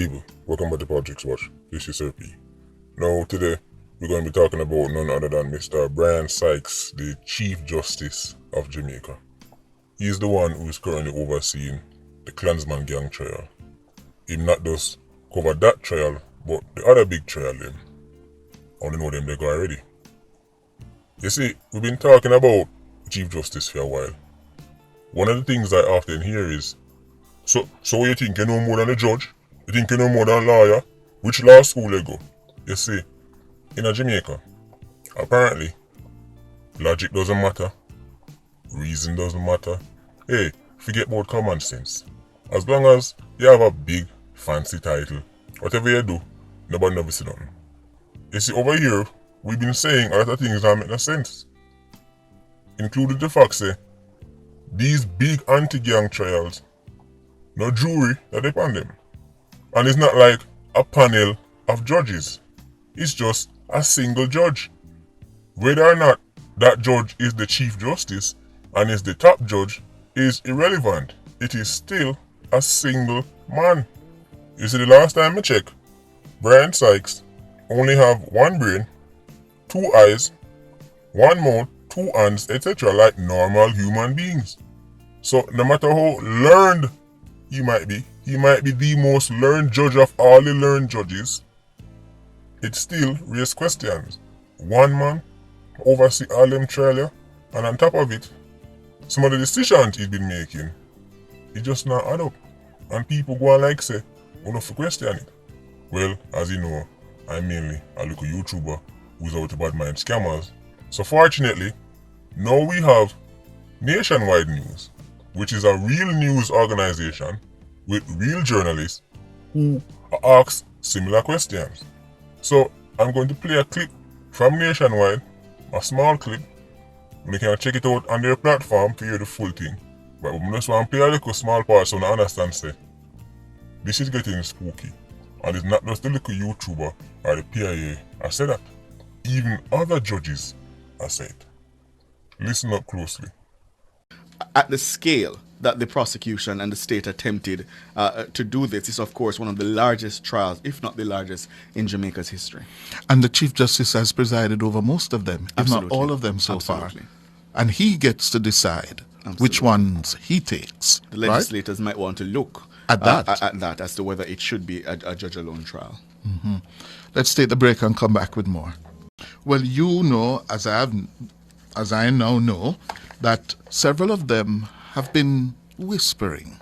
people, welcome back to Politricks Watch. This is Sir P. Now today we're going to be talking about none other than Mr. Brian Sykes, the Chief Justice of Jamaica. He is the one who is currently overseeing the Klansman gang trial. He not just cover that trial, but the other big trial them. I only know them they go already. You see, we've been talking about Chief Justice for a while. One of the things I often hear is, so what you think you know more than a judge? You think you know more than a lawyer? Which law school you go? You see, in Jamaica, apparently, logic doesn't matter, reason doesn't matter. Hey, forget about common sense. As long as you have a big, fancy title, whatever you do, nobody never see nothing. You see, over here, we've been saying a lot of things that make no sense. Including the fact say, these big anti-gang trials, no jury that depend them. And it's not like a panel of judges. It's just a single judge. Whether or not that judge is the Chief Justice and is the top judge is irrelevant. It is still a single man. You see, the last time I checked, Brian Sykes only have one brain, two eyes, one mouth, two hands, etc. like normal human beings. So no matter how learned he might be the most learned judge of all the learned judges, it still raises questions. One man oversee all them trial, and on top of it, some of the decisions he's been making, it just not add up. And people go on like say, enough to question it. Well, as you know, I'm mainly a local YouTuber who's out to bad mind scammers. So fortunately, now we have Nationwide News, which is a real news organization with real journalists who ask similar questions. So I'm going to play a clip from Nationwide, a small clip. You can check it out on their platform to hear the full thing. But I just want to play a little small part so I understand say, this is getting spooky. And it's not just the little YouTuber or the PIA I said that. Even other judges I said. Listen up closely. At the scale that the prosecution and the state attempted to do this is, of course, one of the largest trials, if not the largest, in Jamaica's history. And the Chief Justice has presided over most of them, if not all of them so far. And he gets to decide which ones he takes. The legislators might want to look at that as to whether it should be a judge-alone trial. Mm-hmm. Let's take the break and come back with more. Well, you know, as I now know, that several of them have been whispering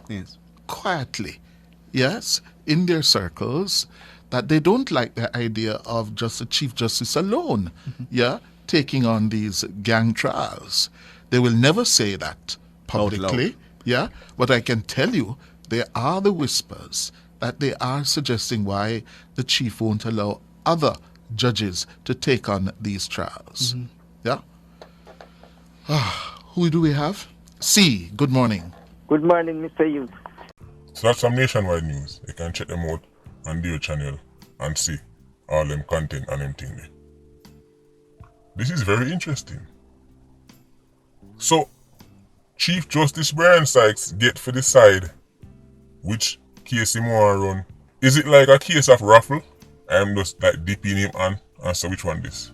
quietly, yes, in their circles, that they don't like the idea of just the Chief Justice alone, taking on these gang trials. They will never say that publicly, but I can tell you there are the whispers that they are suggesting why the chief won't allow other judges to take on these trials. Who do we have? C, good morning. Good morning, Mr. Youth. So that's some Nationwide News. You can check them out on their channel and see all them content and them thing there. This is very interesting. So, Chief Justice Brian Sykes get for decide which case he want to run. Is it like a case of raffle? I'm just like dipping him on and so which one this?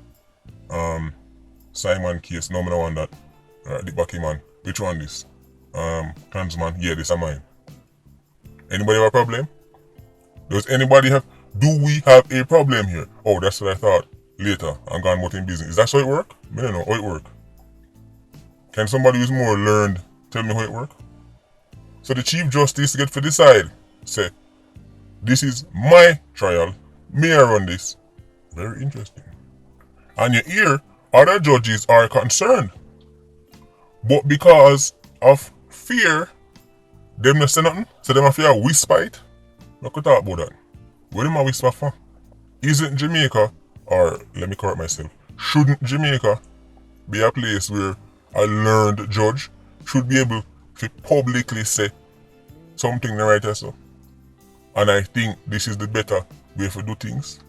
Simon case, no, I don't want that. Dip back him on. Which one this? Klansman, yeah, this is mine. Anybody have a problem? Do we have a problem here? Oh, that's what I thought. Later, I'm going about in business. Is that how it work? I don't know how it work. Can somebody who's more learned tell me how it work? So the Chief Justice get to decide. Say, this is my trial. May I run this? Very interesting. And you hear other judges are concerned. But because of fear, them not say nothing. So them have fear whisper it. We could talk about that. What them a whisper for? Isn't Jamaica, or let me correct myself, shouldn't Jamaica be a place where a learned judge should be able to publicly say something right or so? And I think this is the better way to do things.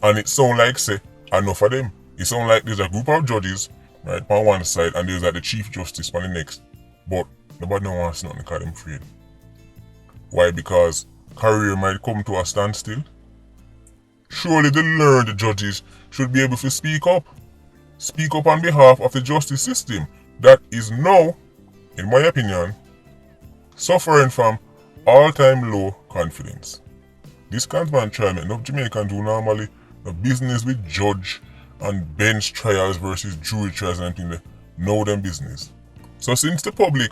And it sounds like say enough of them. It sounds like there's a group of judges right on one side and there's like the Chief Justice on the next. But nobody wants nothing because them afraid. Why? Because career might come to a standstill? Surely the learned judges should be able to speak up. Speak up on behalf of the justice system that is now, in my opinion, suffering from all-time low confidence. This Klansman trial make enough Jamaicans who normally the business with judge and bench trials versus jury trials and everything, know them business. So since the public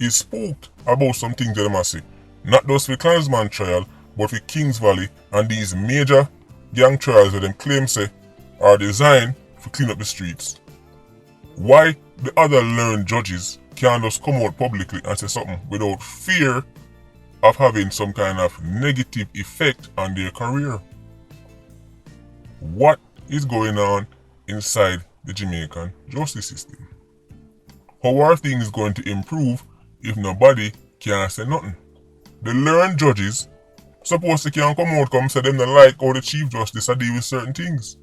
is spooked about some things that they must say, not just for Klansman trial, but for Kings Valley and these major gang trials that them claim say are designed to clean up the streets, why the other learned judges can't just come out publicly and say something without fear of having some kind of negative effect on their career? What is going on inside the Jamaican justice system? How are things going to improve if nobody can say nothing? The learned judges supposed to can come out come say them not like how the Chief Justice a deal with certain things.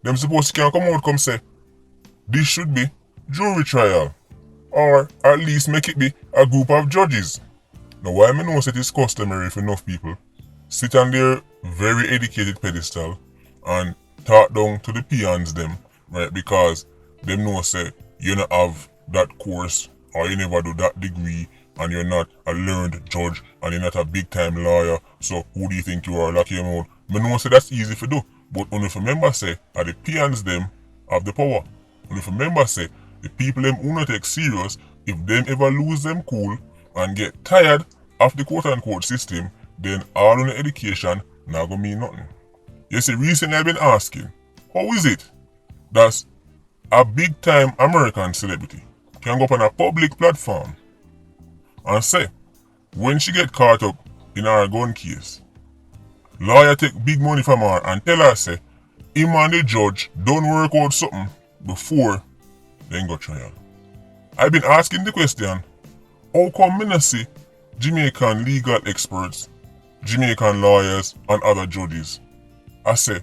Them supposed to can come out come say this should be jury trial, or at least make it be a group of judges. Now why me know it is customary for enough people sit on their very educated pedestal and talk down to the peons them, right? Because them know say you not have that course or you never do that degree and you're not a learned judge and you're not a big time lawyer, so who do you think you are? Lock your mouth. Me know say that's easy to do, but only if remember say are the peons them have the power. Only if remember say the people them who not take serious, if them ever lose them cool and get tired of the quote unquote system, then all on the education not gonna mean nothing. You see, recently I've been asking, how is it that a big time American celebrity can go up on a public platform and say, when she get caught up in her gun case, lawyer take big money from her and tell her say, him and the judge don't work out something before they go trial. I've been asking the question, how come me not see Jamaican legal experts, Jamaican lawyers and other judges? I say,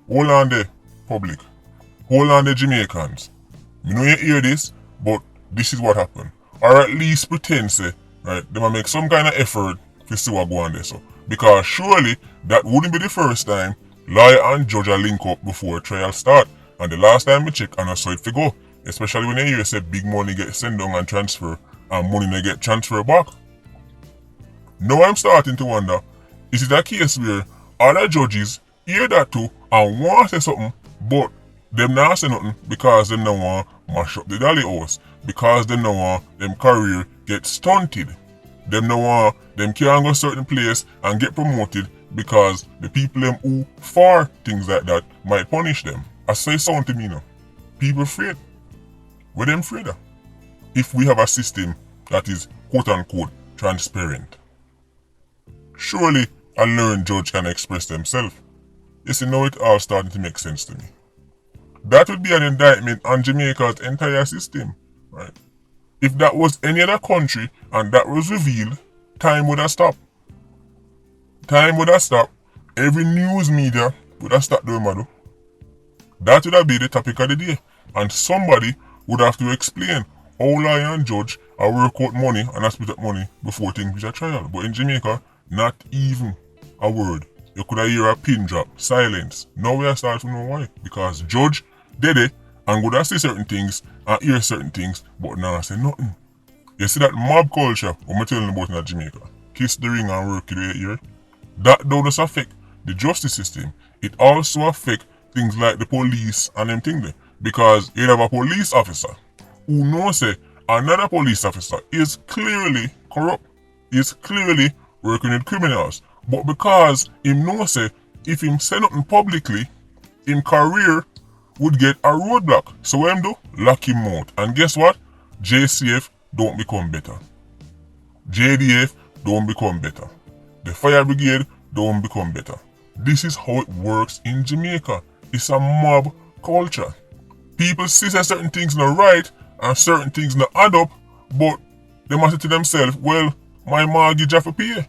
hold on there, public. Hold on there, Jamaicans. Me know you hear this, but this is what happened. Or at least pretend say, right, they might make some kind of effort to see what go on there. So, because surely that wouldn't be the first time lawyer and judge are link up before trial start. And the last time we check, and I saw it to go. Especially when you hear say big money get sent down and transfer and money they get transferred back. Now I'm starting to wonder, is it a case where other judges hear that too and want to say something, but them not say nothing because them don't want mash up the dolly house, because them don't want them career get stunted, them don't want them can't go certain place and get promoted because the people them who for things like that might punish them. I say something to me now. People afraid. What them afraid of? If we have a system that is quote unquote transparent. Surely a learned judge can express themselves. You see, now it all starting to make sense to me. That would be an indictment on Jamaica's entire system, right? If that was any other country and that was revealed, time would have stopped. Time would have stopped. Every news media would have stopped doing madu. That would have been the topic of the day. And somebody would have to explain how lawyer and judge are work out money and are split up money before things reach a trial. But in Jamaica, not even a word. You could have hear a pin drop, silence. Now we are starting to know why. Because judge did it and would have say certain things and hear certain things, but now say nothing. You see that mob culture, what I'm telling you about in Jamaica, kiss the ring and work it right here. That don't just affect the justice system. It also affect things like the police and them things there. Because you have a police officer who knows say another police officer is clearly corrupt, is clearly working with criminals. But because him knows say if him say nothing publicly, him career would get a roadblock. So what him do? Lock him out. And guess what? JCF don't become better. JDF don't become better. The fire brigade don't become better. This is how it works in Jamaica. It's a mob culture. People see that certain things not right and certain things not add up, but they must say to themselves, well, my mortgage have to pay.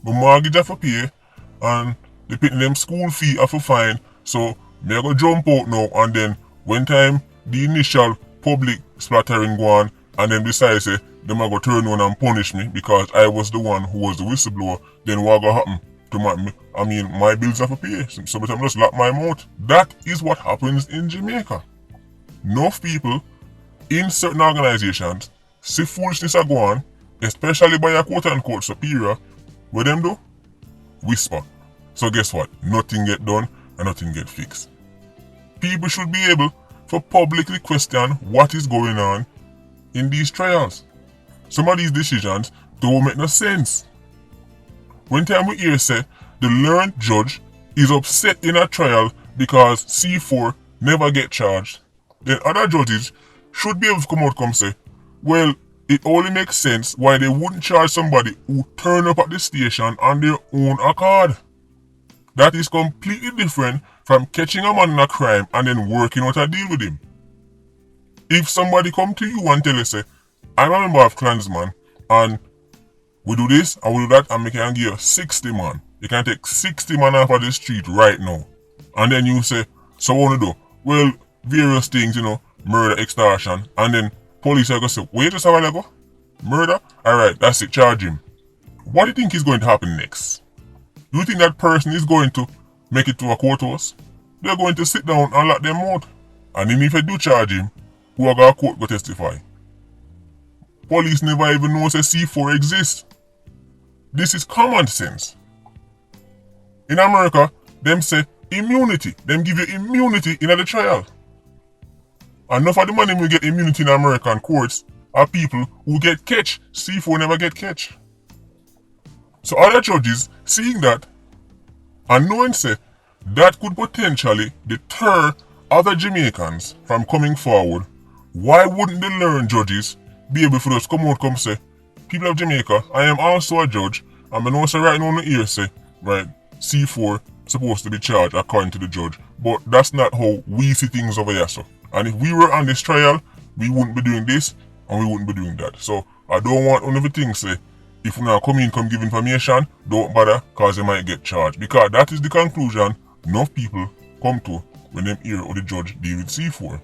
My mortgage have to pay and they pay them school fee have to fine, so me I go jump out now and then when time the initial public splattering go on and then decide say them are going to turn on and punish me because I was the one who was the whistleblower, then what going to happen to me? I mean, my bills have to pay, so I'm just lock my mouth. That is what happens in Jamaica. Enough people in certain organizations see foolishness are go on, especially by a quote-unquote superior. What them do? Whisper. So guess what? Nothing get done and nothing get fixed. People should be able to publicly question what is going on in these trials. Some of these decisions don't make no sense. When time we hear say the learned judge is upset in a trial because C4 never get charged, then other judges should be able to come out and say, well, it only makes sense why they wouldn't charge somebody who turn up at the station on their own accord. That is completely different from catching a man in a crime and then working out a deal with him. If somebody come to you and tell you, say, I'm a member of Klansman and we do this and we do that and we can give you 60 man. You can take 60 man off of the street right now. And then you say, so what do you do? Well, various things, murder, extortion, and then police are going to say, wait just a while ago? Murder? Alright, that's it, charge him. What do you think is going to happen next? Do you think that person is going to make it to a courthouse? They're going to sit down and lock them out. And even if they do charge him, who are going to court go testify? Police never even know say C4 exists. This is common sense. In America, them say immunity. Them give you immunity in the trial. Enough of the money we get immunity in American courts are people who get catch. C4 never get catch. So other judges seeing that and knowing say that could potentially deter other Jamaicans from coming forward, why wouldn't the learned judges be able for us come out come say, people of Jamaica, I am also a judge, and I know say right now on the ear say, right, C4 supposed to be charged according to the judge, but that's not how we see things over here, so. And if we were on this trial, we wouldn't be doing this and we wouldn't be doing that. So I don't want one of the things say, if we now come give information, don't bother cause they might get charged. Because that is the conclusion enough people come to when them hear or the judge deal with C4.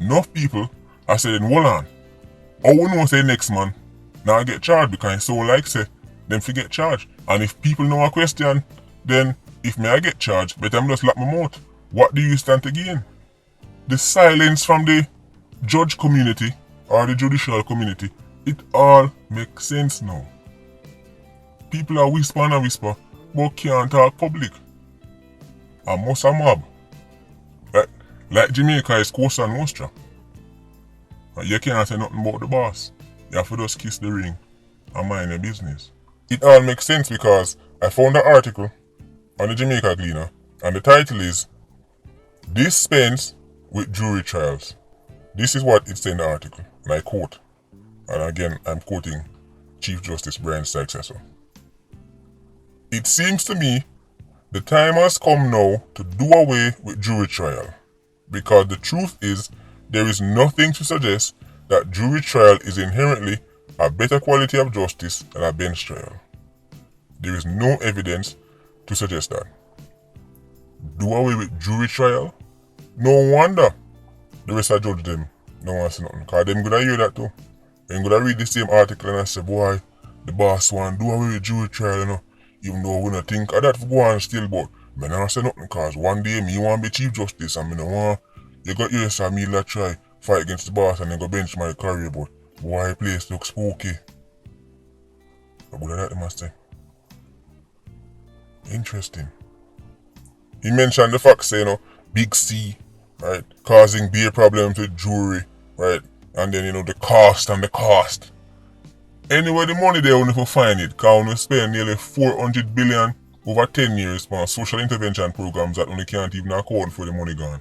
Enough people are saying, hold on, how we know say next man now get charged because it's so like say them forget charged. And if people know a question, then if me I get charged, better I'm just lock my mouth. What do you stand to gain? The silence from the judge community or the judicial community, it all makes sense now. People are whisper and whisper, but can't talk public. And most a mob. Like Jamaica is Cosa Nostra. And you can't say nothing about the boss. You have to just kiss the ring and mind your business. It all makes sense because I found an article on the Jamaica Gleaner and the title is Dispense with Jury Trials. This is what it said in the article, and I quote, and again I'm quoting Chief Justice Brian Sykes. It seems to me the time has come now to do away with jury trial, because the truth is there is nothing to suggest that jury trial is inherently a better quality of justice than a bench trial. There is no evidence to suggest that. Do away with jury trial? No wonder the rest of the judge them don't want to say nothing. Because them gonna hear that too. Them gonna read the same article and I say, boy, the boss want to do away with jury trial, even though we don't think of that for go on still, but I don't say nothing because one day me want to be Chief Justice and I don't want you got here so me like try fight against the boss and then go bench my career, but why place looks spooky. But what that they must say. Interesting. He mentioned the fact say, Big C, right, causing beer problems with jury, right, and then the cost and the cost. Anyway, the money they only for find it, because we spend nearly 400 billion over 10 years on social intervention programs that only can't even account for the money gone.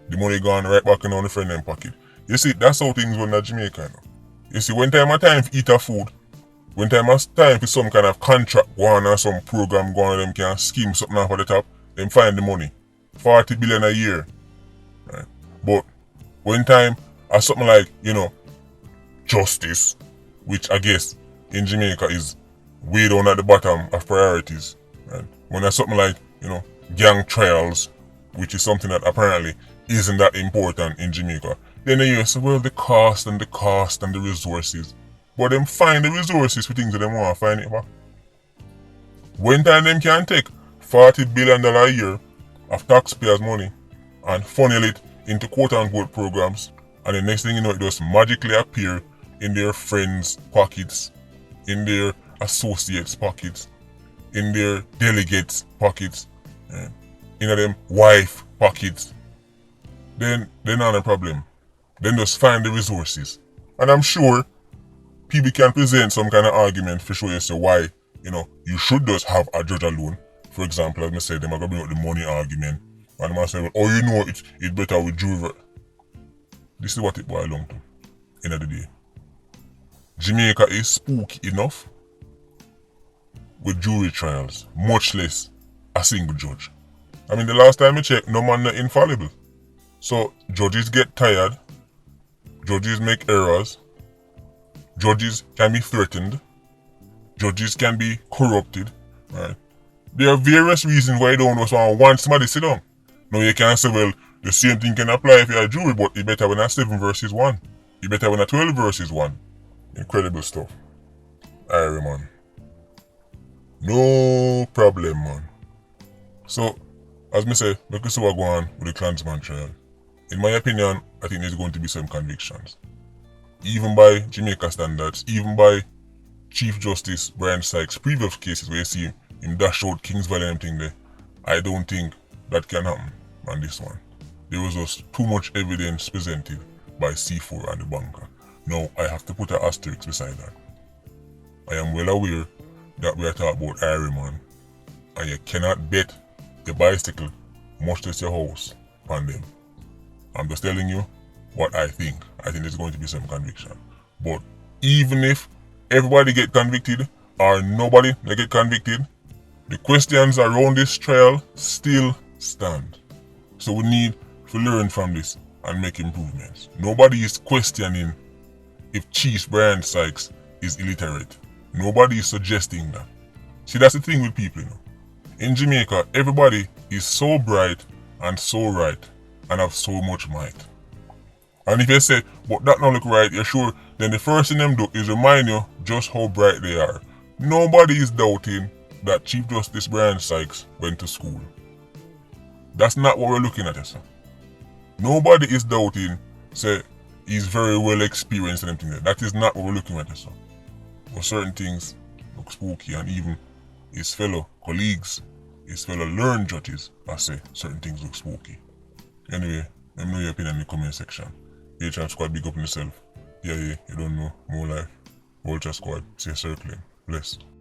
The money gone right back in on the friend them pocket. You see, that's how things run in Jamaica. You see, when time to eat a food, when time for some kind of contract go on or some program go on, them can scheme something off at the top, them find the money. 40 billion a year. Right? But when time as something like, justice, which I guess in Jamaica is way down at the bottom of priorities. Right? When there's something like, gang trials, which is something that apparently isn't that important in Jamaica, Then they use, well, the cost and the resources. But them find the resources for things that they want to find it for. When time them can take $40 billion a year of taxpayers' money and funnel it into quote-unquote programs, and the next thing you know, it just magically appear in their friends' pockets, in their associates' pockets, in their delegates' pockets, in them wife pockets, then not a problem. Then just find the resources. And I'm sure people can present some kind of argument for sure as to why, you should just have a judge alone. For example, as I said, them are going to bring up the money argument. And they say, well, it's better with jury. This is what it boils down to, end of the day. Jamaica is spooky enough with jury trials, much less a single judge. I mean, the last time I checked, no man is infallible. So, judges get tired, judges make errors, judges can be threatened, judges can be corrupted, right? There are various reasons why you don't just want somebody sit down. Now you can say, well, the same thing can apply if you're a jury, but it better when a 7 versus 1. It better when a 12 versus 1. Incredible stuff. Alright, man. No problem, man. So, as me say, make us see what go on with the Klansman trial. In my opinion, I think there's going to be some convictions. Even by Jamaica standards, even by Chief Justice Brian Sykes' previous cases where you see him dash out Kings Valley and everything there, I don't think that can happen on this one. There was just too much evidence presented by C4 and the banker. Now, I have to put an asterisk beside that. I am well aware that we are talking about Ironman, and you cannot bet your bicycle, much less your house, on them. I'm just telling you what I think. I think there's going to be some conviction. But even if everybody get convicted or nobody they get convicted, the questions around this trial still stand. So we need to learn from this and make improvements. Nobody is questioning if Chief Brian Sykes is illiterate. Nobody is suggesting that. See, that's the thing with people, In Jamaica, everybody is so bright and so right and have so much might. And if you say, but that don't look right, you're sure, then the first thing them do is remind you just how bright they are. Nobody is doubting that Chief Justice Brian Sykes went to school. That's not what we're looking at, sir. Nobody is doubting, say, he's very well experienced and everything. That is not what we're looking at, sir. But certain things look spooky, and even his fellow colleagues, his fellow learned judges, I say certain things look spooky. Anyway, let me know your opinion in the comment section. HR Squad, big up on yourself. Yeah, you don't know, more life. Vulture Squad, stay circling. Bless.